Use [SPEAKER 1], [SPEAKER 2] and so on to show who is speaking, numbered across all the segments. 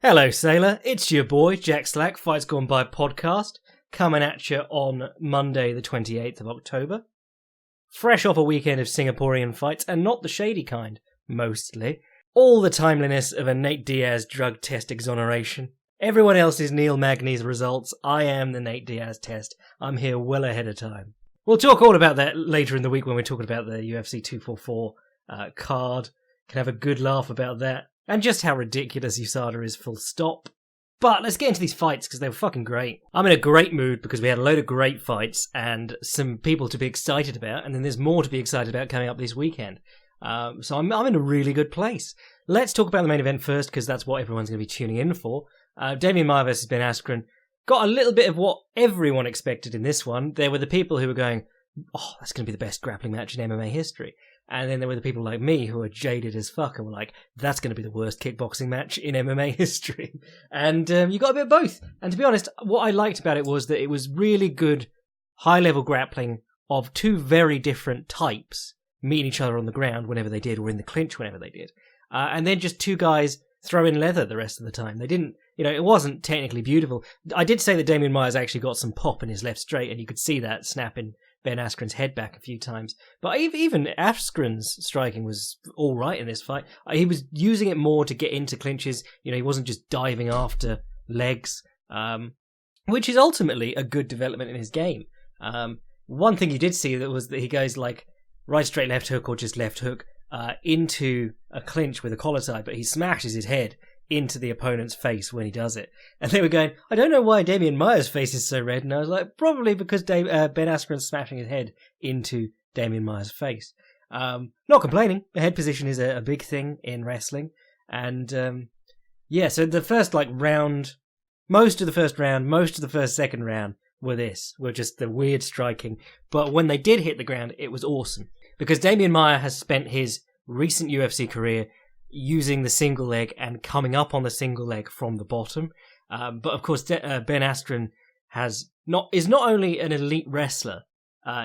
[SPEAKER 1] Hello, Sailor. It's your boy, Jack Slack, Fights Gone By podcast, coming at you on Monday, the 28th of October. Fresh off a weekend of Singaporean fights, and not the shady kind, mostly. All the timeliness of a Nate Diaz drug test exoneration. Everyone else is Neil Magny's results. I am the Nate Diaz test. I'm here well ahead of time. We'll talk all about that later in the week when we're talking about the UFC 244 card. Can have a good laugh about that. And just how ridiculous USADA is, full stop. But let's get into these fights, because they were fucking great. I'm in a great mood, because we had a load of great fights, and some people to be excited about, and then there's more to be excited about coming up this weekend. So I'm in a really good place. Let's talk about the main event first, because that's what everyone's going to be tuning in for. Damian Maia versus Ben Askren got a little bit of what everyone expected in this one. There were the people who were going, oh, that's going to be the best grappling match in MMA history. And then there were the people like me who are jaded as fuck and were like, that's going to be the worst kickboxing match in MMA history. And you got a bit of both. And to be honest, what I liked about it was that it was really good high-level grappling of two very different types meeting each other on the ground whenever they did, or in the clinch whenever they did. And then just two guys throwing leather the rest of the time. They didn't, it wasn't technically beautiful. I did say that Damian Maia's actually got some pop in his left straight, and you could see that snapping Ben Askren's head back a few times. But even Askren's striking was all right in this fight. He was using it more to get into clinches. He wasn't just diving after legs, which is ultimately a good development in his game. One thing you did see that was that he goes like right straight left hook or just left hook into a clinch with a collar tie, but he smashes his head into the opponent's face when he does it. And they were going, I don't know why Damian Maia's face is so red. And I was like, probably because Ben Askren's smashing his head into Damian Maia's face. Not complaining. The head position is a big thing in wrestling. And so the first round, most of the first round, most of the first second round were just the weird striking. But when they did hit the ground, it was awesome. Because Damian Maia has spent his recent UFC career using the single leg and coming up on the single leg from the bottom. But of course, Ben Askren is not only an elite wrestler,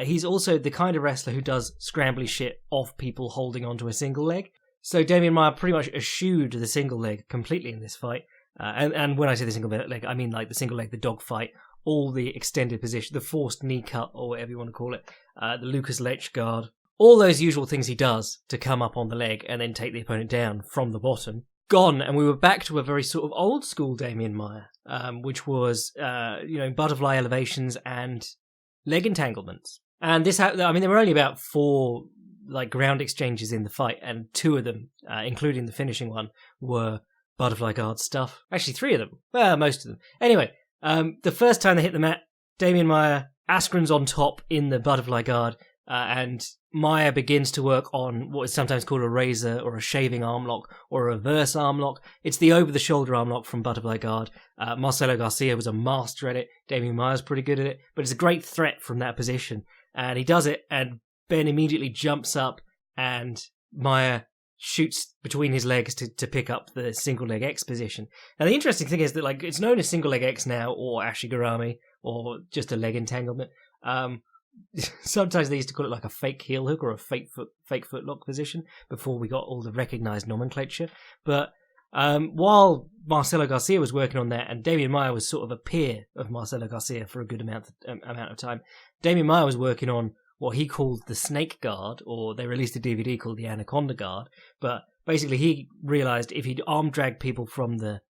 [SPEAKER 1] he's also the kind of wrestler who does scrambly shit off people holding onto a single leg. So Damian Maia pretty much eschewed the single leg completely in this fight. And when I say the single leg, I mean like the single leg, the dog fight, all the extended position, the forced knee cut, or whatever you want to call it, the Lucas Lech guard. All those usual things he does to come up on the leg and then take the opponent down from the bottom, gone, and we were back to a very sort of old school Damian Maia, which was, butterfly elevations and leg entanglements. And this, there were only about 4 ground exchanges in the fight, and 2 of them, including the finishing one, were butterfly guard stuff. Actually, 3 of them. Well, most of them. Anyway, the first time they hit the mat, Damian Maia, Askren's on top in the butterfly guard, and Maia begins to work on what is sometimes called a razor or a shaving arm lock or a reverse arm lock. It's the over-the-shoulder arm lock from butterfly guard. Marcelo Garcia was a master at it. Damian Maia's pretty good at it. But it's a great threat from that position. And he does it, and Ben immediately jumps up, and Maia shoots between his legs to pick up the single leg X position. Now, the interesting thing is that it's known as single leg X now, or ashigarami, or just a leg entanglement. Sometimes they used to call it a fake heel hook or a fake foot lock position before we got all the recognised nomenclature. But while Marcelo Garcia was working on that, and Damian Maia was sort of a peer of Marcelo Garcia for a good amount of time, Damian Maia was working on what he called the snake guard, or they released a DVD called the anaconda guard. But basically he realised if he'd arm drag people from the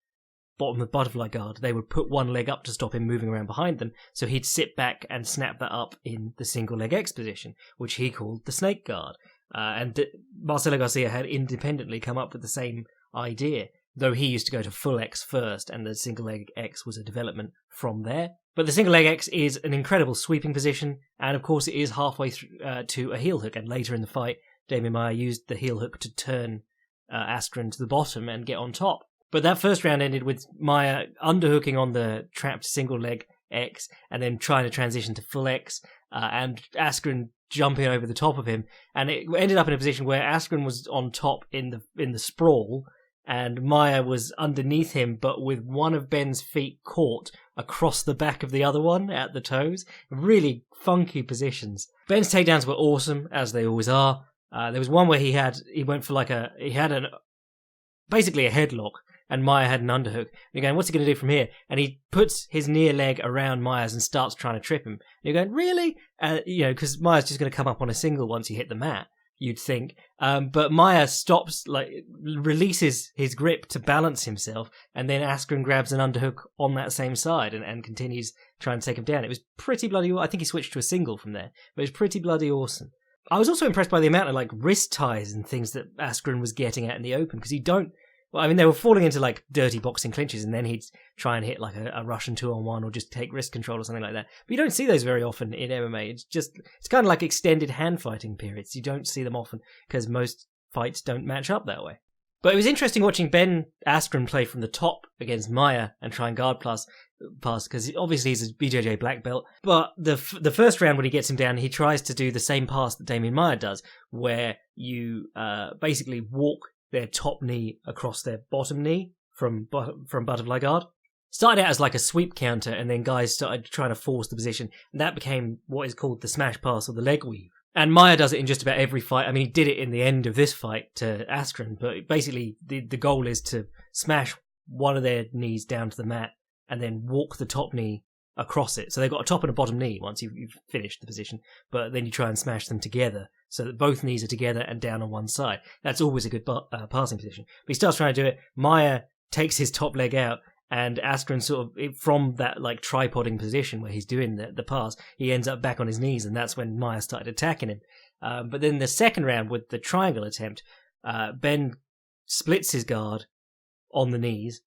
[SPEAKER 1] bottom of the butterfly guard, they would put one leg up to stop him moving around behind them, so he'd sit back and snap that up in the single leg X position, which he called the snake guard. Marcelo Garcia had independently come up with the same idea, though he used to go to full X first, and the single leg X was a development from there. But the single leg X is an incredible sweeping position, and of course it is halfway to a heel hook, and later in the fight, Damian Maia used the heel hook to turn Askren to the bottom and get on top. But that first round ended with Maia underhooking on the trapped single leg X and then trying to transition to full X, and Askren jumping over the top of him. And it ended up in a position where Askren was on top in the sprawl, and Maia was underneath him, but with one of Ben's feet caught across the back of the other one at the toes. Really funky positions. Ben's takedowns were awesome, as they always are. There was one where he had basically a headlock, and Maia had an underhook. And you're going, what's he going to do from here? And he puts his near leg around Maia's and starts trying to trip him. And you're going, really? Because Maia's just going to come up on a single once you hit the mat, you'd think. But Maia stops, releases his grip to balance himself, and then Askren grabs an underhook on that same side and continues trying to take him down. It was pretty bloody... I think he switched to a single from there, but it was pretty bloody awesome. I was also impressed by the amount of wrist ties and things that Askren was getting at in the open, because you don't... Well, I mean, they were falling into dirty boxing clinches, and then he'd try and hit a Russian 2-on-1 or just take wrist control or something like that. But you don't see those very often in MMA. It's kind of like extended hand fighting periods. You don't see them often because most fights don't match up that way. But it was interesting watching Ben Askren play from the top against Maia and try and guard pass, because obviously he's a BJJ black belt. But the first round when he gets him down, he tries to do the same pass that Damian Maia does, where you basically walk their top knee across their bottom knee from butterfly guard. Started out as a sweep counter, and then guys started trying to force the position, and that became what is called the smash pass or the leg weave. And Maia does it in just about every fight. I mean, he did it in the end of this fight to Askren, but basically the goal is to smash one of their knees down to the mat and then walk the top knee across it. So they've got a top and a bottom knee once you've finished the position, but then you try and smash them together so that both knees are together and down on one side. That's always a good passing position. But he starts trying to do it. Maia takes his top leg out, and Askren sort of, from that tripoding position where he's doing the pass, he ends up back on his knees, and that's when Maia started attacking him. But then the second round with the triangle attempt, Ben splits his guard on the knees,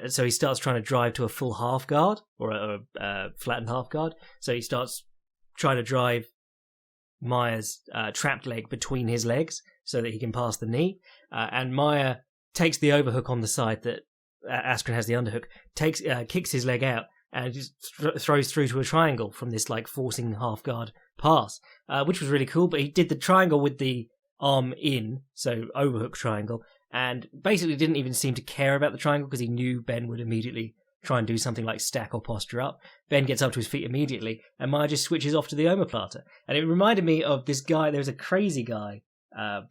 [SPEAKER 1] so he starts trying to drive to a full half guard, or a flattened half guard. So he starts trying to drive Maia's trapped leg between his legs so that he can pass the knee. And Maia takes the overhook on the side that Askren has the underhook, kicks his leg out, and just throws through to a triangle from this forcing half guard pass, which was really cool. But he did the triangle with the arm in, so overhook triangle, and basically didn't even seem to care about the triangle because he knew Ben would immediately try and do something like stack or posture up. Ben gets up to his feet immediately, and Maia just switches off to the omoplata. And it reminded me of this guy. There was a crazy guy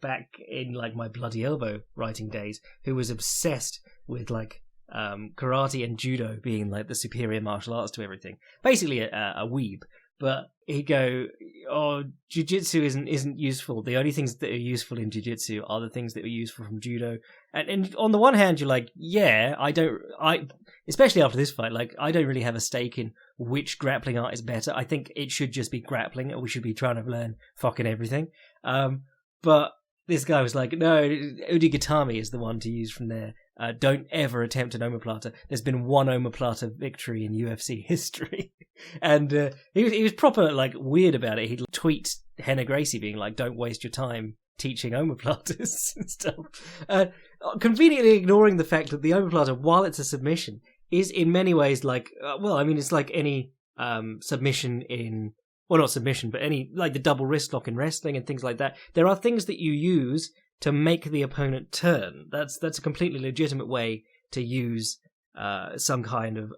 [SPEAKER 1] back in my bloody elbow writing days who was obsessed with karate and judo being the superior martial arts to everything. Basically a weeb. But he'd go, oh, jiu-jitsu isn't useful. The only things that are useful in jiu-jitsu are the things that are useful from judo. And on the one hand, you're like, yeah, especially after this fight, I don't really have a stake in which grappling art is better. I think it should just be grappling, and we should be trying to learn fucking everything. But this guy was like, no, Udigatami is the one to use from there. Don't ever attempt an omoplata. There's been one omoplata victory in UFC history. And he was proper weird about it. He'd tweet Henna Gracie being like, don't waste your time teaching omoplatas and stuff. Conveniently ignoring the fact that the omoplata, while it's a submission, is in many ways it's like any submission in... Well, not submission, but any, the double wrist lock in wrestling and things like that. There are things that you use to make the opponent turn. That's a completely legitimate way to use some kind of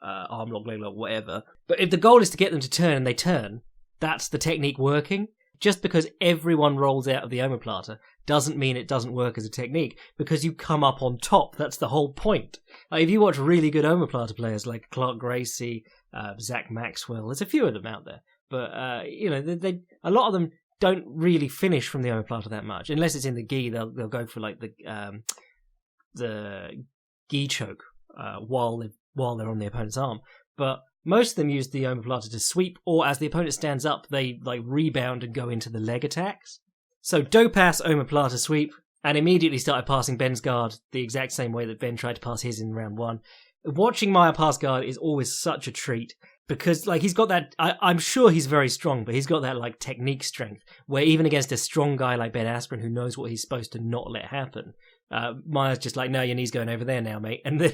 [SPEAKER 1] arm lock, leg lock, whatever. But if the goal is to get them to turn and they turn, that's the technique working. Just because everyone rolls out of the omoplata doesn't mean it doesn't work as a technique, because you come up on top. That's the whole point. If you watch really good omoplata players like Clark Gracie, Zach Maxwell, there's a few of them out there. But, they a lot of them don't really finish from the omoplata that much. Unless it's in the gi, they'll go for the gi choke while they're on the opponent's arm. But most of them use the omoplata to sweep, or as the opponent stands up, they rebound and go into the leg attacks. So Dopas omoplata sweep, and immediately started passing Ben's guard the exact same way that Ben tried to pass his in round one. Watching Maia pass guard is always such a treat. Because, he's got that... I'm sure he's very strong, but he's got that, technique strength, where even against a strong guy like Ben Askren, who knows what he's supposed to not let happen, Maia's just no, your knee's going over there now, mate. And then,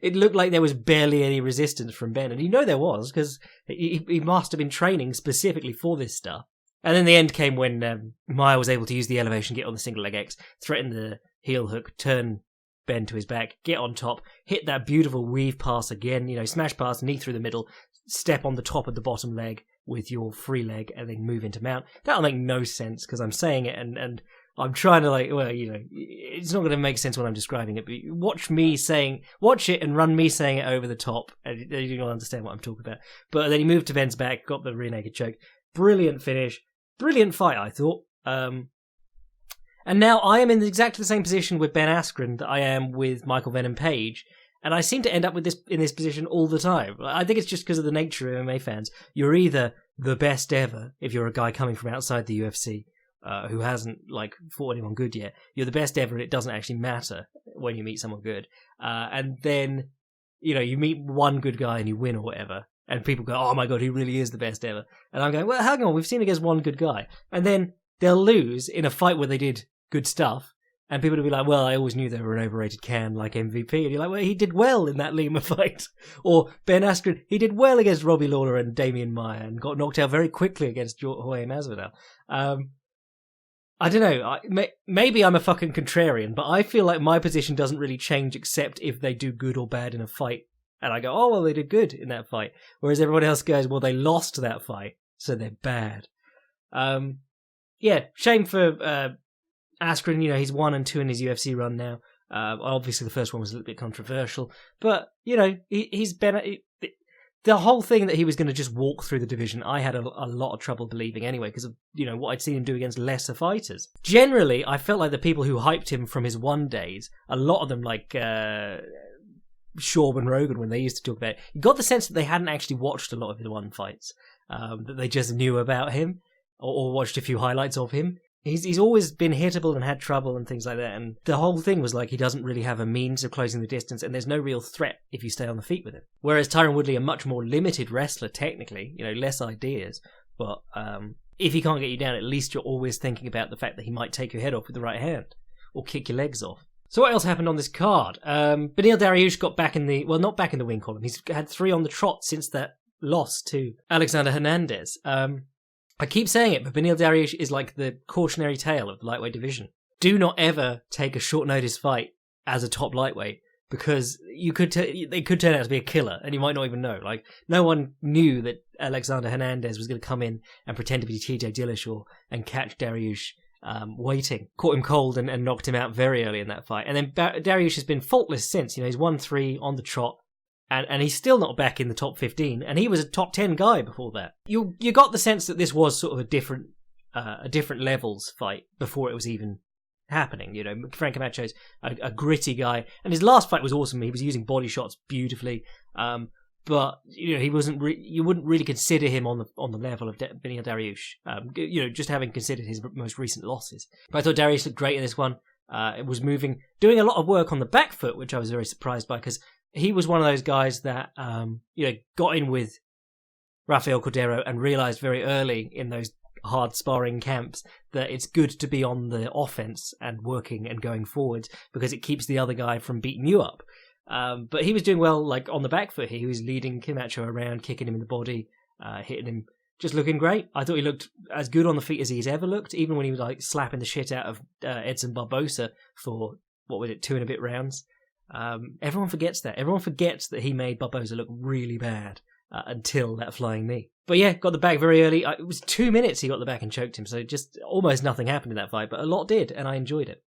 [SPEAKER 1] it looked like there was barely any resistance from Ben. And there was, because he must have been training specifically for this stuff. And then the end came when Maia was able to use the elevation, get on the single leg X, threaten the heel hook, turn Ben to his back, get on top, hit that beautiful weave pass again, smash pass, knee through the middle, step on the top of the bottom leg with your free leg, and then move into mount. That'll make no sense because I'm saying it, and I'm trying to it's not going to make sense when I'm describing it, but watch it and run me saying it over the top, and you don't understand what I'm talking about. But then he moved to Ben's back, got the rear naked choke. Brilliant finish. Brilliant fight, I thought. And now I am in exactly the same position with Ben Askren that I am with Michael Venom Page, and I seem to end up in this position all the time. I think it's just because of the nature of MMA fans. You're either the best ever if you're a guy coming from outside the UFC, who hasn't fought anyone good yet. You're the best ever, and it doesn't actually matter when you meet someone good. And then you meet one good guy and you win or whatever, and people go, "Oh my god, he really is the best ever." And I'm going, "Well, hang on, we've seen against one good guy," and then they'll lose in a fight where they did good stuff. And people will be like, "Well, I always knew they were an overrated can like MVP." And you're like, "Well, he did well in that Lima fight." Or Ben Askren, he did well against Robbie Lawler and Damian Maia and got knocked out very quickly against Jorge Masvidal. I don't know. Maybe I'm a fucking contrarian, but I feel like my position doesn't really change except if they do good or bad in a fight. And I go, "Oh, well, they did good in that fight." Whereas everyone else goes, "Well, they lost that fight, so they're bad." Yeah, shame for Askren. He's 1 and 2 in his UFC run now. Obviously, the first one was a little bit controversial, but he's been the whole thing that he was going to just walk through the division. I had a lot of trouble believing anyway because of what I'd seen him do against lesser fighters. Generally, I felt like the people who hyped him from his one days, a lot of them like Schaub and Rogan when they used to talk about it, you got the sense that they hadn't actually watched a lot of the one fights, that they just knew about him or watched a few highlights of him. He's always been hittable and had trouble and things like that, and the whole thing was like he doesn't really have a means of closing the distance, and there's no real threat if you stay on the feet with him. Whereas Tyron Woodley, a much more limited wrestler technically, less ideas, but if he can't get you down, at least you're always thinking about the fact that he might take your head off with the right hand, or kick your legs off. So what else happened on this card? Beneil Dariush got back in not back in the win column, he's had 3 on the trot since that loss to Alexander Hernandez. I keep saying it, but Beneil Dariush is like the cautionary tale of the lightweight division. Do not ever take a short notice fight as a top lightweight, because they could turn out to be a killer, and you might not even know. Like, no one knew that Alexander Hernandez was going to come in and pretend to be TJ Dillashaw and catch Dariush waiting. Caught him cold and knocked him out very early in that fight. And then Dariush has been faultless since. He's won 3 on the trot. And he's still not back in the top 15, and he was a top 10 guy before that. You got the sense that this was sort of a different levels fight before it was even happening. Frank Camacho's a gritty guy, and his last fight was awesome. He was using body shots beautifully, but he wasn't. You wouldn't really consider him on the level of Beneil Dariush. Just having considered his most recent losses. But I thought Dariush looked great in this one. It was moving, doing a lot of work on the back foot, which I was very surprised by, because he was one of those guys that, got in with Rafael Cordero and realized very early in those hard sparring camps that it's good to be on the offense and working and going forward, because it keeps the other guy from beating you up. But he was doing well, on the back foot here. He was leading Camacho around, kicking him in the body, hitting him, just looking great. I thought he looked as good on the feet as he's ever looked, even when he was slapping the shit out of Edson Barbosa for, 2 and a bit rounds. Everyone forgets that. Everyone forgets that he made Barbosa look really bad until that flying knee. But yeah, got the back very early. It was 2 minutes he got the back and choked him, so just almost nothing happened in that fight, but a lot did, and I enjoyed it.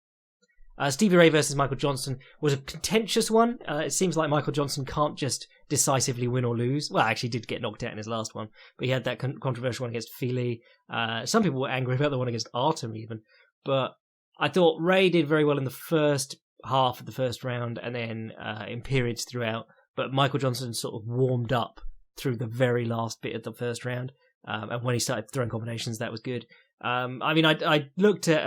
[SPEAKER 1] Stevie Ray versus Michael Johnson was a contentious one. It seems like Michael Johnson can't just decisively win or lose. Well, actually, he did get knocked out in his last one, but he had that controversial one against Fili. Some people were angry about the one against Artem even, but I thought Ray did very well in the first half of the first round, and then in periods throughout, but Michael Johnson sort of warmed up through the very last bit of the first round, and when he started throwing combinations, that was good. I looked at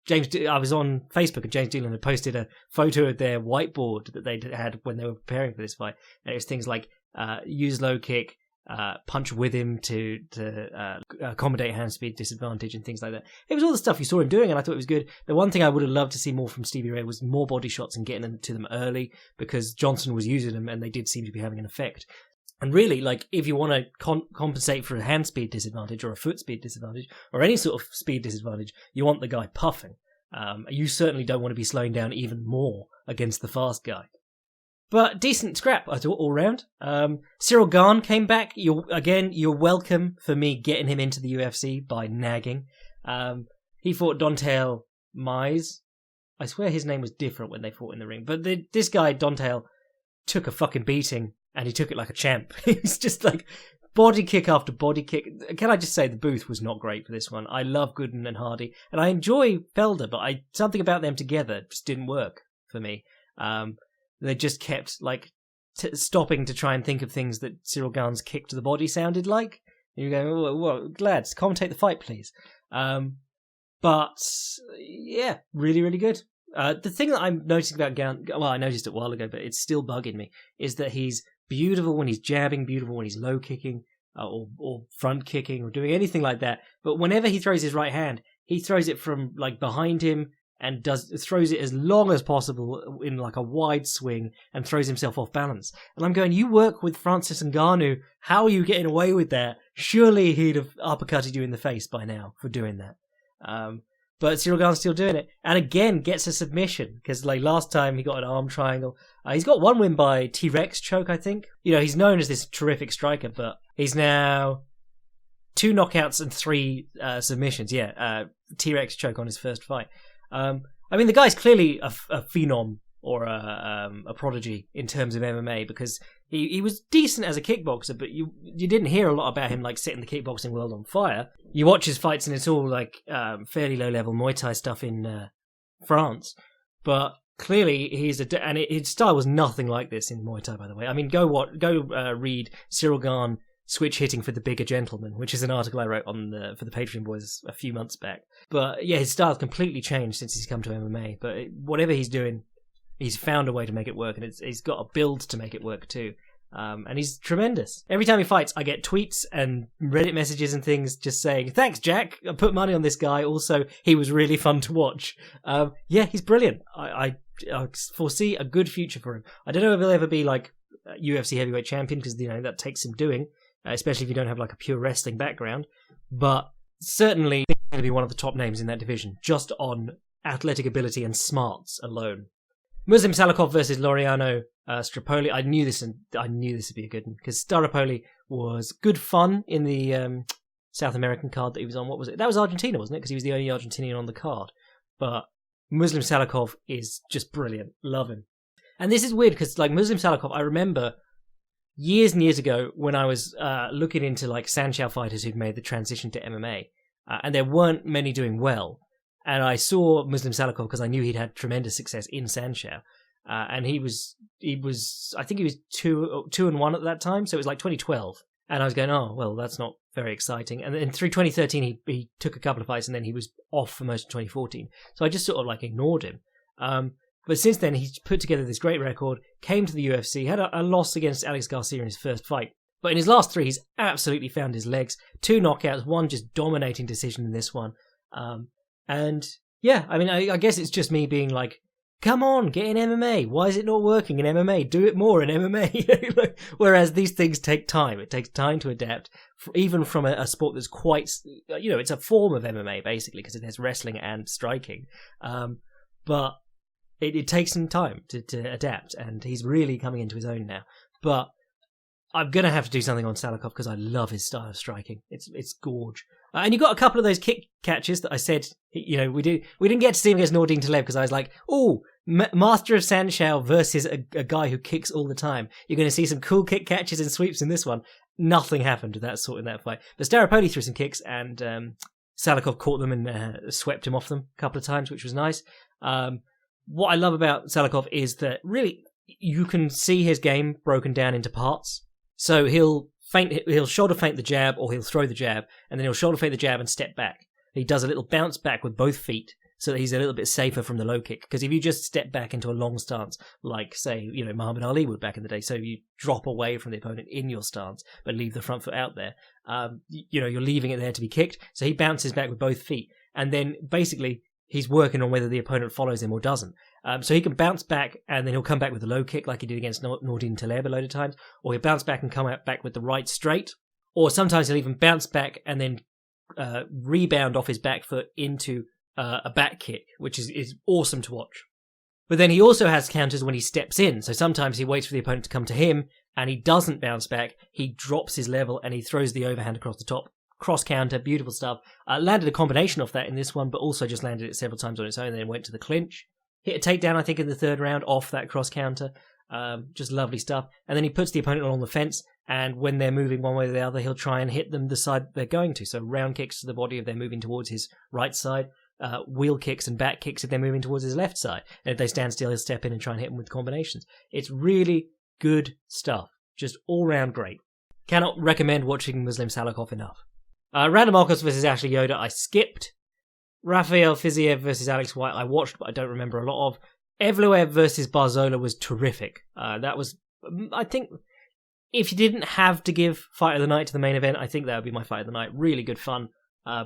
[SPEAKER 1] I was on Facebook, and James Dillon had posted a photo of their whiteboard that they had when they were preparing for this fight, and it was things like use low kick, punch with him to accommodate hand speed disadvantage and things like that. It was all the stuff you saw him doing, and I thought it was good. The one thing I would have loved to see more from Stevie Ray was more body shots and getting them to them early, because Johnson was using them and they did seem to be having an effect. And really, if you want to compensate for a hand speed disadvantage or a foot speed disadvantage or any sort of speed disadvantage, you want the guy puffing. You certainly don't want to be slowing down even more against the fast guy. But decent scrap, I thought, all round. Cyril Gane came back. You're welcome for me getting him into the UFC by nagging. he fought Dontail Mize. I swear his name was different when they fought in the ring. But this guy, Dontail, took a fucking beating, and he took it like a champ. He was just like body kick after body kick. Can I just say the booth was not great for this one? I love Gooden and Hardy, and I enjoy Felder, but something about them together just didn't work for me. They just kept like stopping to try and think of things that Cyril Gane's kick to the body sounded like. And you go, well, lads, commentate the fight, please. But yeah, really, really good. The thing that I'm noticing about Gane, well, I noticed it a while ago, but it's still bugging me, is that he's beautiful when he's jabbing, beautiful when he's low kicking, or front kicking, or doing anything like that. But whenever he throws his right hand, he throws it from like behind him and throws it as long as possible in like a wide swing and throws himself off balance. And I'm going, you work with Francis Ngannou, how are you getting away with that? Surely he'd have uppercutted you in the face by now for doing that. But Cyril Gane's still doing it. And again, gets a submission. Because like last time, he got an arm triangle. He's got one win by T-Rex choke, I think. You know, he's known as this terrific striker, but he's now 2 knockouts and 3 submissions. Yeah, T-Rex choke on his first fight. I mean, the guy's clearly a phenom or a prodigy in terms of MMA, because he was decent as a kickboxer, but you didn't hear a lot about him like setting the kickboxing world on fire. You watch his fights and it's all like fairly low level Muay Thai stuff in France, but clearly he's his style was nothing like this in Muay Thai, by the way. I mean, go read Cyril Gane Switch Hitting for the Bigger Gentleman, which is an article I wrote for the Patreon boys a few months back. But yeah, his style's completely changed since he's come to MMA, but whatever he's doing, he's found a way to make it work, and he's got a build to make it work too. And he's tremendous. Every time he fights, I get tweets and Reddit messages and things just saying, thanks, Jack, I put money on this guy. Also, he was really fun to watch. Yeah, he's brilliant. I foresee a good future for him. I don't know if he'll ever be like UFC heavyweight champion, because, you know, that takes some doing, especially if you don't have like a pure wrestling background. But certainly he's going to be one of the top names in that division, just on athletic ability and smarts alone. Muslim Salikhov versus Laureano Strapoli. I knew this would be a good one, because Staropoli was good fun in the South American card that he was on. What was it? That was Argentina, wasn't it? Because he was the only Argentinian on the card. But Muslim Salikhov is just brilliant. Love him. And this is weird, because like Muslim Salikhov, I remember years and years ago when I was looking into like Sanshao fighters who'd made the transition to MMA, and there weren't many doing well. And I saw Muslim Salikhov because I knew he'd had tremendous success in Sanshao. And he was, I think he was 2-1 at that time. So it was like 2012. And I was going, oh, well, that's not very exciting. And then through 2013, he took a couple of fights, and then he was off for most of 2014. So I just sort of like ignored him. But since then, he's put together this great record, came to the UFC, had a loss against Alex Garcia in his first fight. But in his last 3, he's absolutely found his legs. 2 knockouts, 1 just dominating decision in this one. And yeah, I mean, I guess it's just me being like, come on, get in MMA. Why is it not working in MMA? Do it more in MMA. Whereas these things take time. It takes time to adapt, even from a sport that's quite, you know, it's a form of MMA, basically, because it has wrestling and striking. But it takes some time to adapt, and he's really coming into his own now. But I'm going to have to do something on Salikhov, because I love his style of striking. It's gorge. And you got a couple of those kick catches that I said, you know, we didn't get to see him against Nordine Taleb, because I was like, oh, Master of Sanshao versus a guy who kicks all the time. You're going to see some cool kick catches and sweeps in this one. Nothing happened to that sort in that fight. But Staropoli threw some kicks, and Salikhov caught them and swept him off them a couple of times, which was nice. What I love about Salikhov is that really you can see his game broken down into parts. So he'll shoulder feint the jab, or he'll throw the jab, and then he'll shoulder feint the jab and step back. He does a little bounce back with both feet, so that he's a little bit safer from the low kick. Because if you just step back into a long stance, like, say, you know, Muhammad Ali would back in the day, so you drop away from the opponent in your stance, but leave the front foot out there, you know, you're leaving it there to be kicked. So he bounces back with both feet, and then basically he's working on whether the opponent follows him or doesn't. So he can bounce back, and then he'll come back with a low kick like he did against Nordine Taleb a load of times, or he'll bounce back and come out back with the right straight, or sometimes he'll even bounce back and then rebound off his back foot into a back kick, which is awesome to watch. But then he also has counters when he steps in, so sometimes he waits for the opponent to come to him, and he doesn't bounce back, he drops his level, and he throws the overhand across the top cross counter, beautiful stuff. Landed a combination off that in this one, but also just landed it several times on its own, and then went to the clinch. Hit a takedown, I think, in the third round off that cross counter. Just lovely stuff. And then he puts the opponent along the fence, and when they're moving one way or the other, he'll try and hit them the side they're going to. So round kicks to the body if they're moving towards his right side, wheel kicks and back kicks if they're moving towards his left side. And if they stand still, he'll step in and try and hit them with combinations. It's really good stuff. Just all round great. Cannot recommend watching Muslim Salikhov enough. Random Marcos versus Ashley Yoda, I skipped. Rafael Fiziev versus Alex White, I watched, but I don't remember a lot of. Evloev versus Barzola was terrific. That was, I think, if you didn't have to give Fight of the Night to the main event, I think that would be my Fight of the Night. Really good fun.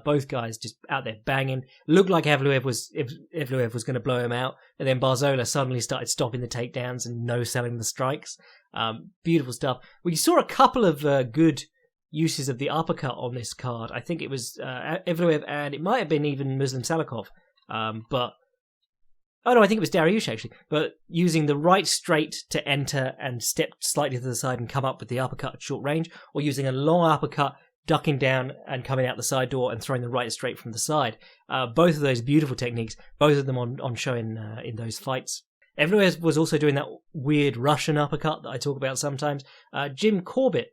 [SPEAKER 1] Both guys just out there banging. Looked like Evloev was going to blow him out, and then Barzola suddenly started stopping the takedowns and no-selling the strikes. Beautiful stuff. We saw a couple of good uses of the uppercut on this card. I think it was Evloev, and it might have been even Muslim Salikhov. I think it was Dariush, actually. But using the right straight to enter and step slightly to the side and come up with the uppercut at short range, or using a long uppercut, ducking down and coming out the side door and throwing the right straight from the side. Both of those beautiful techniques, both of them on show in those fights. Evloev was also doing that weird Russian uppercut that I talk about sometimes. Jim Corbett,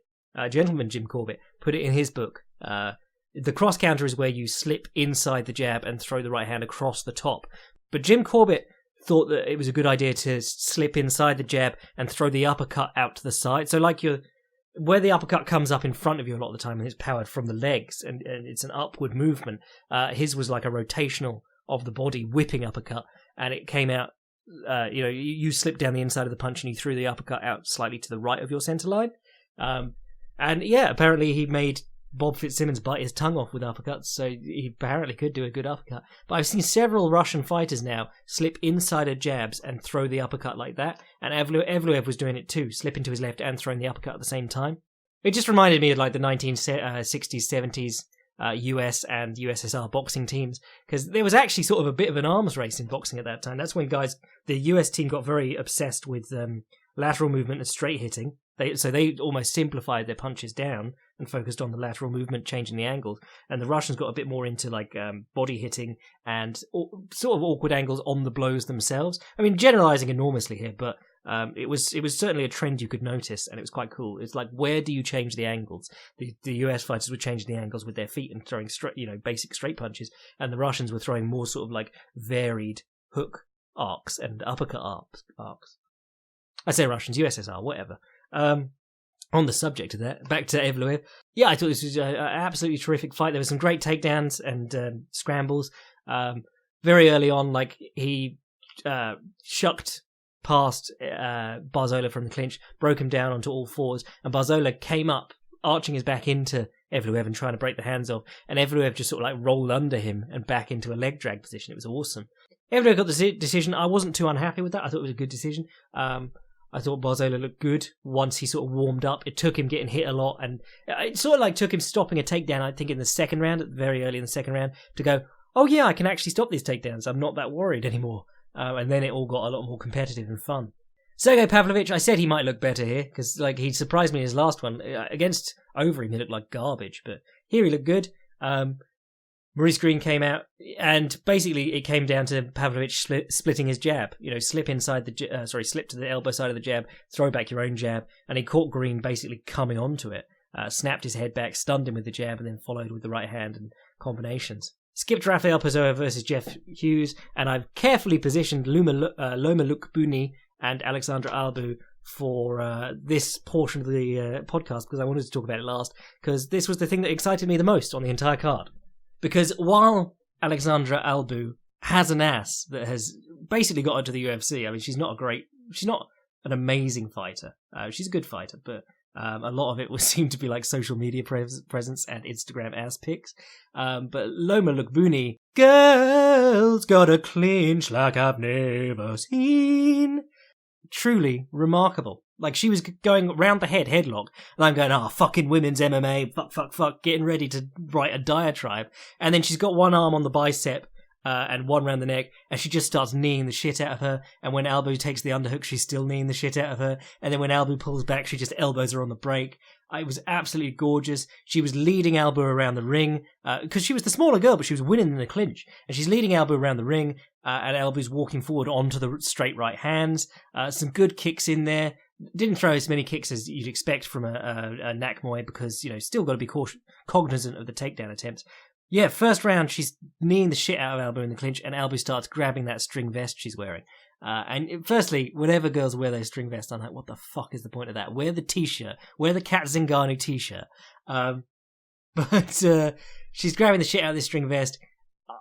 [SPEAKER 1] Gentleman Jim Corbett, put it in his book. The cross counter is where you slip inside the jab and throw the right hand across the top. But Jim Corbett thought that it was a good idea to slip inside the jab and throw the uppercut out to the side. So like where the uppercut comes up in front of you a lot of the time and it's powered from the legs and it's an upward movement, his was like a rotational of the body whipping uppercut, and it came out, you slipped down the inside of the punch and you threw the uppercut out slightly to the right of your center line. And yeah, apparently he made Bob Fitzsimmons bite his tongue off with uppercuts, so he apparently could do a good uppercut. But I've seen several Russian fighters now slip inside of jabs and throw the uppercut like that, and Evloev was doing it too, slipping to his left and throwing the uppercut at the same time. It just reminded me of like the 1960s, 70s US and USSR boxing teams, because there was actually sort of a bit of an arms race in boxing at that time. That's when the US team got very obsessed with lateral movement and straight hitting. So they almost simplified their punches down and focused on the lateral movement, changing the angles. And the Russians got a bit more into like body hitting and sort of awkward angles on the blows themselves. I mean, generalizing enormously here, but it was certainly a trend you could notice, and it was quite cool. It's like, where do you change the angles? The US fighters were changing the angles with their feet and throwing basic straight punches, and the Russians were throwing more sort of like varied hook arcs and uppercut arcs. I say Russians, USSR, whatever. On the subject of that, back to Evloev. Yeah, I thought this was an absolutely terrific fight. There were some great takedowns and scrambles. Very early on, like he shucked past Barzola from the clinch, broke him down onto all fours, and Barzola came up, arching his back into Evloev and trying to break the hands off, and Evloev just sort of like rolled under him and back into a leg drag position. It was awesome. Evloev got the decision. I wasn't too unhappy with that. I thought it was a good decision. I thought Barzola looked good once he sort of warmed up. It took him getting hit a lot, and it sort of like took him stopping a takedown, I think, in the second round, very early in the second round, to go, oh yeah, I can actually stop these takedowns. I'm not that worried anymore. And then it all got a lot more competitive and fun. Sergey Pavlovich, I said he might look better here, because like he surprised me in his last one. Against Overeem, he looked like garbage, but here he looked good. Maurice Green came out, and basically it came down to Pavlovich splitting his jab. Slip inside slip to the elbow side of the jab, throw back your own jab, and he caught Green basically coming onto it, snapped his head back, stunned him with the jab, and then followed with the right hand and combinations. Skipped Rafael Pessoa versus Jeff Hughes, and I've carefully positioned Loma Lukbuni and Alexandra Albu for this portion of the podcast, because I wanted to talk about it last, because this was the thing that excited me the most on the entire card. Because while Alexandra Albu has an ass that has basically got her to the UFC, I mean, she's not an amazing fighter. She's a good fighter, but a lot of it would seem to be like social media presence and Instagram ass pics. But Loma Lukbuni, girls gotta clinch like I've never seen. Truly remarkable. Like, she was going round the headlock, and I'm going, fucking women's MMA, fuck, getting ready to write a diatribe. And then she's got one arm on the bicep, and one round the neck, and she just starts kneeing the shit out of her. And when Aldo takes the underhook, she's still kneeing the shit out of her. And then when Aldo pulls back, she just elbows her on the break. It was absolutely gorgeous. She was leading Aldo around the ring, because she was the smaller girl, but she was winning in the clinch. And she's leading Aldo around the ring, and Aldo's walking forward onto the straight right hands. Some good kicks in there. Didn't throw as many kicks as you'd expect from a Nakmoy, because, still got to be cognizant of the takedown attempts. Yeah, first round, she's kneeing the shit out of Aldo in the clinch, and Aldo starts grabbing that string vest she's wearing. Firstly, whenever girls wear those string vests, I'm like, what the fuck is the point of that? Wear the t-shirt. Wear the Kat Zingano t-shirt. But she's grabbing the shit out of this string vest.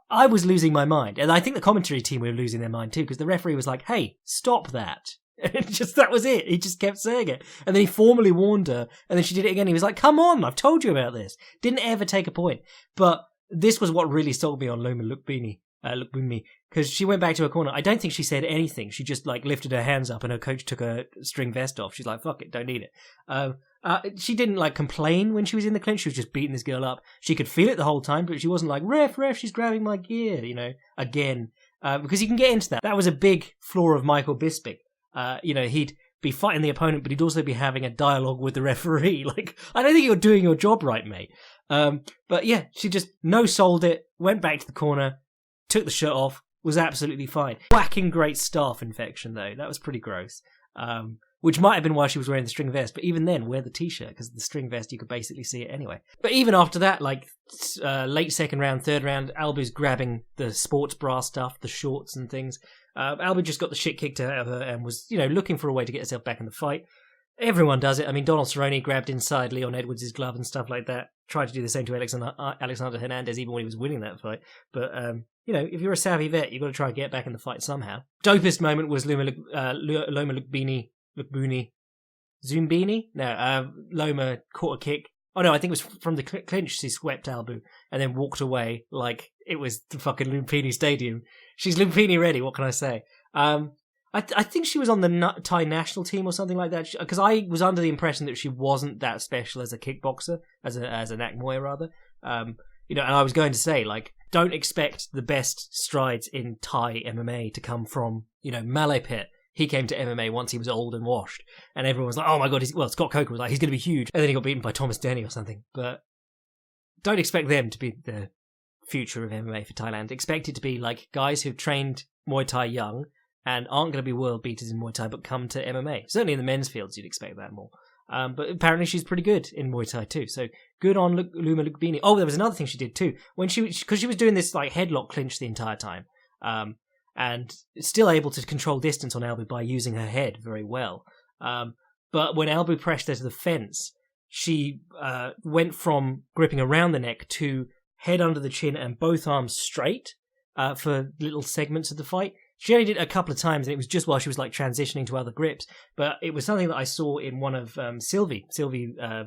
[SPEAKER 1] I was losing my mind. And I think the commentary team were losing their mind too, because the referee was like, hey, stop that. And that was it. He just kept saying it. And then he formally warned her, and then she did it again. He was like, come on, I've told you about this. Didn't ever take a point. But this was what really sold me on Loone Lookbuni, because she went back to her corner. I don't think she said anything. She just lifted her hands up, and her coach took her string vest off. She's like, fuck it, don't need it. She didn't complain when she was in the clinch. She was just beating this girl up. She could feel it the whole time, but she wasn't like, ref, she's grabbing my gear, again. Because you can get into that. That was a big flaw of Michael Bisping. He'd be fighting the opponent, but he'd also be having a dialogue with the referee. I don't think you're doing your job right, mate. But yeah, she just no-sold it, went back to the corner, took the shirt off, was absolutely fine. Whacking great staph infection, though. That was pretty gross. Which might have been why she was wearing the string vest, but even then, wear the t-shirt, because the string vest, you could basically see it anyway. But even after that, late second round, third round, Albu's grabbing the sports bra stuff, the shorts and things. Albu just got the shit kicked out of her and was, looking for a way to get herself back in the fight. Everyone does it. I mean, Donald Cerrone grabbed inside Leon Edwards' glove and stuff like that. Tried to do the same to Alexander Hernandez, even when he was winning that fight. But, if you're a savvy vet, you've got to try and get back in the fight somehow. Dopest moment was Loma Lookbuni. Zumbini? No, Loma caught a kick. Oh no, I think it was from the clinch she swept Albu and then walked away like it was the fucking Lumpini Stadium. She's Lumpini ready, what can I say? I think she was on the Thai national team or something like that, because I was under the impression that she wasn't that special as a kickboxer, as a Nakmoy rather. And I was going to say, don't expect the best strides in Thai MMA to come from, Malapit. He came to MMA once he was old and washed, and everyone was like, oh my god, Scott Coker was like, he's going to be huge, and then he got beaten by Thomas Denny or something. But don't expect them to be the future of MMA for Thailand. Expect it to be guys who've trained Muay Thai young and aren't going to be world beaters in Muay Thai, but come to MMA. Certainly in the men's fields, you'd expect that more. But apparently she's pretty good in Muay Thai too. So good on Loma Lookbini. Oh, there was another thing she did too. Because she was doing this headlock clinch the entire time. And still able to control distance on Albu by using her head very well. But when Albu pressed her to the fence, she went from gripping around the neck to head under the chin and both arms straight for little segments of the fight. She only did it a couple of times, and it was just while she was transitioning to other grips. But it was something that I saw in one of Sylvie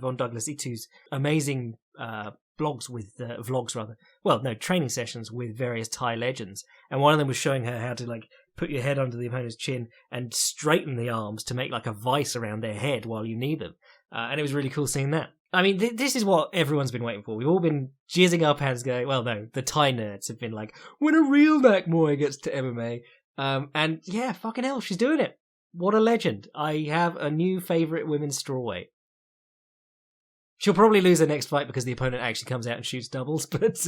[SPEAKER 1] von Douglas Itu's amazing vlogs training sessions with various Thai legends. And one of them was showing her how to put your head under the opponent's chin and straighten the arms to make a vice around their head while you knee them. And it was really cool seeing that. I mean, this is what everyone's been waiting for. We've all been jizzing our pants going, well, no, the Thai nerds have been like, when a real Nakmoy gets to MMA. And yeah, fucking hell, she's doing it. What a legend. I have a new favourite women's strawweight. She'll probably lose her next fight because the opponent actually comes out and shoots doubles, but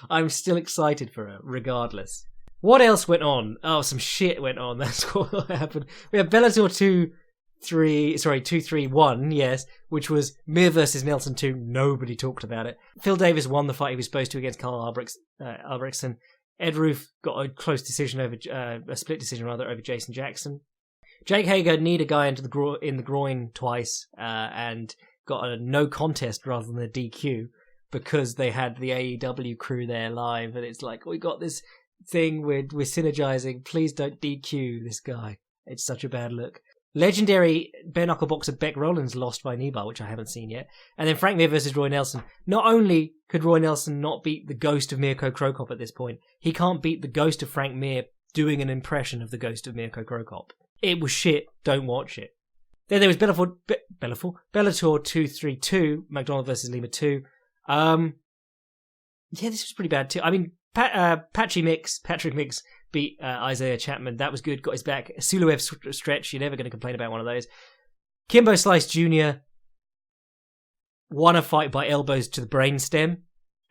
[SPEAKER 1] I'm still excited for her, regardless. What else went on? Oh, some shit went on. That's what happened. We have Bellator 231, yes, which was Mir versus Nelson 2. Nobody talked about it. Phil Davis won the fight he was supposed to against Carl Albrechtsen. Ed Roof got a close decision a split decision over Jason Jackson. Jake Hager kneed a guy in the groin twice, and got a no contest rather than a DQ because they had the AEW crew there live, and it's we got this thing, we're synergizing, please don't DQ this guy. It's such a bad look. Legendary bare knuckle boxer Beck Rollins lost by knee bar, which I haven't seen yet. And then Frank Mir versus Roy Nelson. Not only could Roy Nelson not beat the ghost of Mirko Krokop at this point, he can't beat the ghost of Frank Mir doing an impression of the ghost of Mirko Krokop. It was shit, don't watch it. Then there was Bellator 232, McDonald versus Lima 2. Yeah, this was pretty bad too. I mean, Patrick Mix beat Isaiah Chapman. That was good. Got his back. Suluev stretch. You're never going to complain about one of those. Kimbo Slice Jr. won a fight by elbows to the brainstem.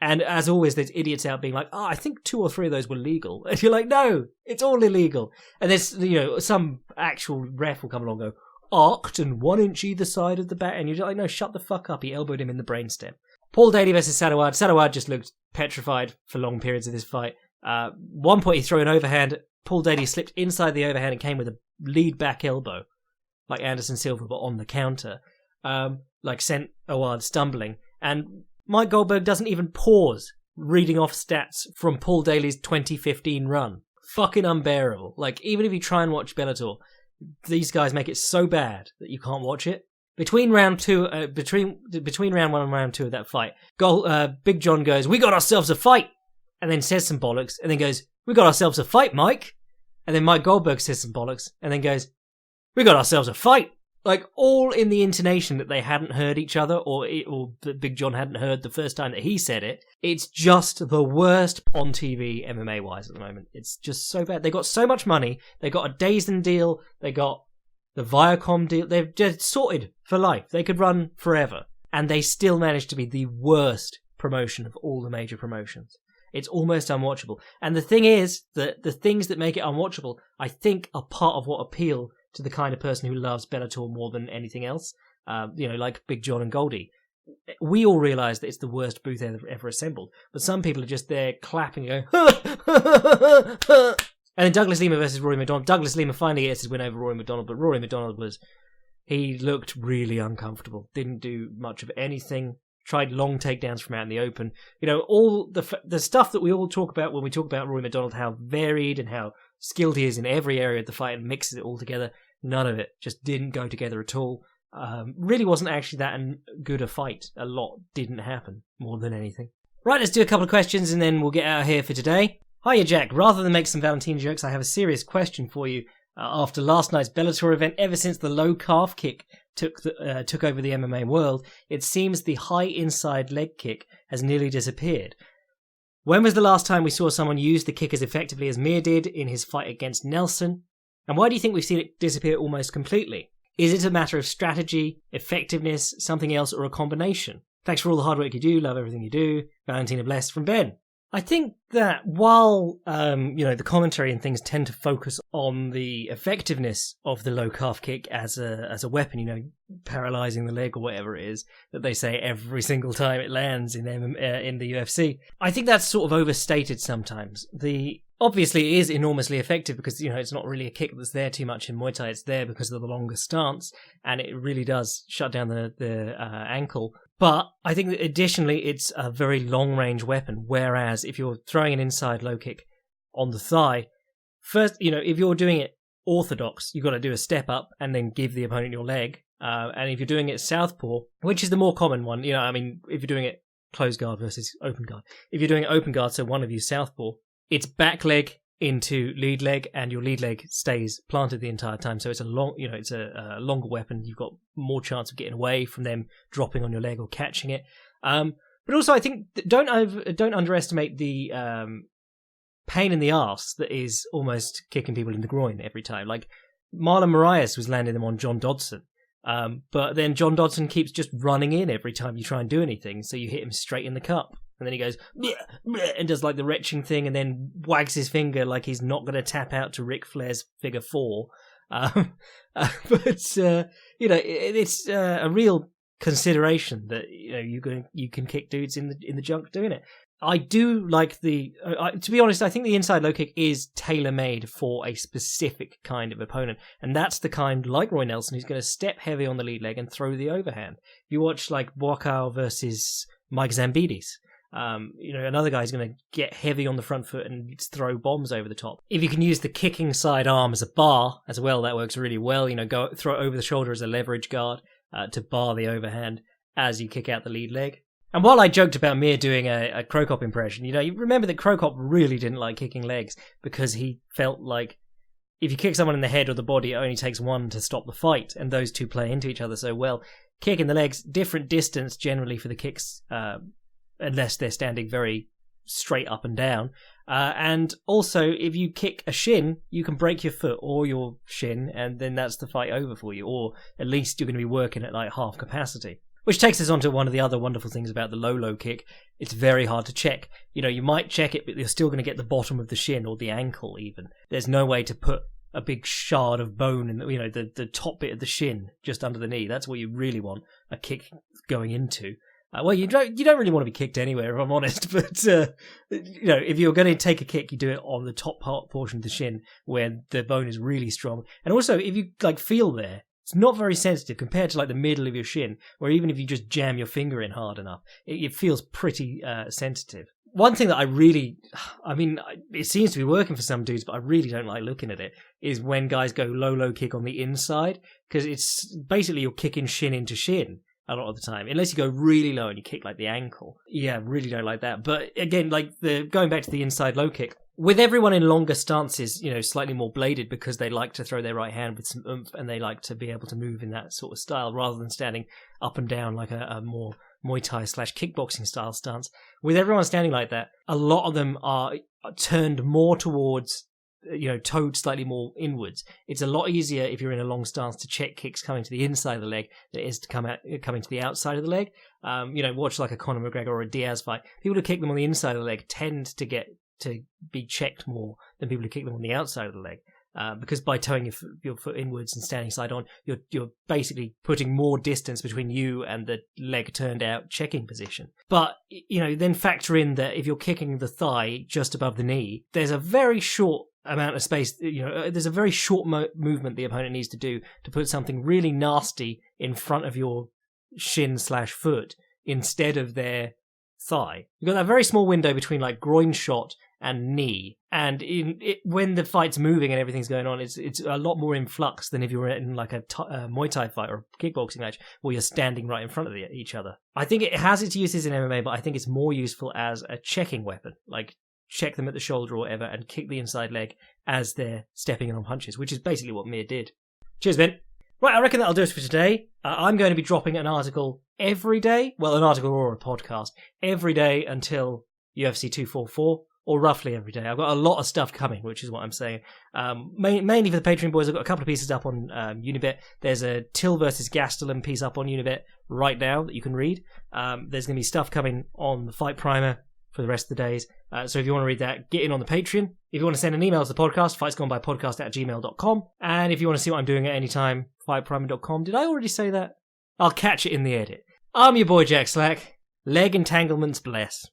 [SPEAKER 1] And as always, there's idiots out being like, I think 2 or 3 of those were legal. And you're like, no, it's all illegal. And there's, some actual ref will come along and go, arced and 1 inch either side of the back. And you're just like, no, shut the fuck up. He elbowed him in the brainstem. Paul Daly versus Sadawad. Sadawad just looked petrified for long periods of this fight. One point he threw an overhand. Paul Daly slipped inside the overhand and came with a lead back elbow, like Anderson Silva, but on the counter. Sent Awad stumbling. And Mike Goldberg doesn't even pause reading off stats from Paul Daly's 2015 run. Fucking unbearable. Like, even if you try and watch Bellator, these guys make it so bad that you can't watch it. Between round 2, between round 1 and round 2 of that fight, Big John goes, "We got ourselves a fight," and then says some bollocks, and then goes, "We got ourselves a fight, Mike." And then Mike Goldberg says some bollocks, and then goes, "We got ourselves a fight." Like, all in the intonation that they hadn't heard each other, or that Big John hadn't heard the first time that he said it. It's just the worst on TV MMA-wise at the moment. It's just so bad. They got so much money. They got a DAZN deal. They got the Viacom deal. They've just sorted for life. They could run forever. And they still managed to be the worst promotion of all the major promotions. It's almost unwatchable. And the thing is that the things that make it unwatchable, I think, are part of what appeal to the kind of person who loves Bellator more than anything else. Like Big John and Goldie. We all realise that it's the worst booth ever assembled. But some people are just there clapping and going, And then Douglas Lima versus Rory McDonald. Douglas Lima finally gets his win over Rory McDonald, but Rory McDonald he looked really uncomfortable. Didn't do much of anything. Tried long takedowns from out in the open. All the stuff that we all talk about when we talk about Rory McDonald, how varied and how skilled he is in every area of the fight and mixes it all together. None of it just didn't go together at all. Really wasn't actually that good a fight. A lot didn't happen, more than anything. Right, let's do a couple of questions and then we'll get out of here for today. Hiya, Jack. Rather than make some Valentine jokes, I have a serious question for you. After last night's Bellator event, ever since the low calf kick took over the MMA world, it seems the high inside leg kick has nearly disappeared. When was the last time we saw someone use the kick as effectively as Mir did in his fight against Nelson? And why do you think we've seen it disappear almost completely? Is it a matter of strategy, effectiveness, something else, or a combination? Thanks for all the hard work you do. Love everything you do. Valentina Blessed from Ben. I think that while the commentary and things tend to focus on the effectiveness of the low calf kick as a weapon, paralyzing the leg or whatever it is that they say every single time it lands in the UFC, I think that's sort of overstated sometimes. Obviously it is enormously effective because it's not really a kick that's there too much in Muay Thai. It's there because of the longer stance, and it really does shut down the ankle. But I think that additionally, it's a very long-range weapon, whereas if you're throwing an inside low kick on the thigh, first, if you're doing it orthodox, you've got to do a step up and then give the opponent your leg. And if you're doing it southpaw, which is the more common one, if you're doing it closed guard versus open guard. If you're doing it open guard, so one of you southpaw, it's back leg into lead leg, and your lead leg stays planted the entire time. So it's a longer weapon. You've got more chance of getting away from them dropping on your leg or catching it. But also, I think don't underestimate the pain in the arse that is almost kicking people in the groin every time. Like Marlon Moraes was landing them on John Dodson. But then John Dodson keeps just running in every time you try and do anything, so you hit him straight in the cup. And then he goes, bleh, bleh, and does like the retching thing and then wags his finger like he's not going to tap out to Ric Flair's figure 4. It's a real consideration that you can kick dudes in the junk doing it. I do like to be honest, I think the inside low kick is tailor-made for a specific kind of opponent. And that's the kind, like Roy Nelson, who's going to step heavy on the lead leg and throw the overhand. If you watch like Boakau versus Mike Zambidis, another guy's going to get heavy on the front foot and throw bombs over the top. If you can use the kicking side arm as a bar as well, that works really well. Go throw it over the shoulder as a leverage guard to bar the overhand as you kick out the lead leg. And while I joked about Mir doing a Krokop impression, you remember that Krokop really didn't like kicking legs because he felt like if you kick someone in the head or the body, it only takes one to stop the fight, and those two play into each other so well. Kicking the legs, different distance generally for the kicks, unless they're standing very straight up and down. And also, if you kick a shin, you can break your foot or your shin, and then that's the fight over for you. Or at least you're going to be working at like half capacity. Which takes us on to one of the other wonderful things about the low kick. It's very hard to check. You might check it, but you're still going to get the bottom of the shin or the ankle even. There's no way to put a big shard of bone in the top bit of the shin just under the knee. That's what you really want a kick going into. Well, you don't really want to be kicked anywhere, if I'm honest. But if you're going to take a kick, you do it on the top portion of the shin where the bone is really strong. And also, if you feel there, it's not very sensitive compared to the middle of your shin, where even if you just jam your finger in hard enough, it feels pretty sensitive. One thing that it seems to be working for some dudes, but I really don't like looking at it, is when guys go low kick on the inside, because it's basically you're kicking shin into shin a lot of the time, unless you go really low and you kick the ankle. Yeah, really don't like that. But again, going back to the inside low kick, with everyone in longer stances, slightly more bladed because they like to throw their right hand with some oomph and they like to be able to move in that sort of style rather than standing up and down like a more Muay Thai / kickboxing style stance. With everyone standing like that, a lot of them are turned more towards, toed slightly more inwards. It's a lot easier if you're in a long stance to check kicks coming to the inside of the leg than it is to coming to the outside of the leg. Watch like a Conor McGregor or a Diaz fight. People who kick them on the inside of the leg tend to be checked more than people who kick them on the outside of the leg. Because by towing your foot inwards and standing side on, you're basically putting more distance between you and the leg turned out checking position. But, then factor in that if you're kicking the thigh just above the knee, there's a very short amount of space, there's a very short movement the opponent needs to do to put something really nasty in front of your shin / foot instead of their thigh. You've got that very small window between groin shot and knee, and when the fight's moving and everything's going on, it's a lot more in flux than if you're in a Muay Thai fight or a kickboxing match where you're standing right in front of each other. I think it has its uses in MMA, but I think it's more useful as a checking weapon, check them at the shoulder or whatever and kick the inside leg as they're stepping in on punches, which is basically what Maia did. Cheers, Ben. Right, I reckon that'll do it for today. I'm going to be dropping an article every day, an article or a podcast, every day until UFC 244, or roughly every day. I've got a lot of stuff coming, which is what I'm saying. Mainly for the Patreon boys, I've got a couple of pieces up on Unibet. There's a Till versus Gastelum piece up on Unibet right now that you can read. There's going to be stuff coming on the Fight Primer for the rest of the days. So if you want to read that, get in on the Patreon. If you want to send an email to the podcast, fightsgonebypodcast@gmail.com. And if you want to see what I'm doing at any time, fightprimer.com. Did I already say that? I'll catch it in the edit. I'm your boy Jack Slack. Leg entanglements bless.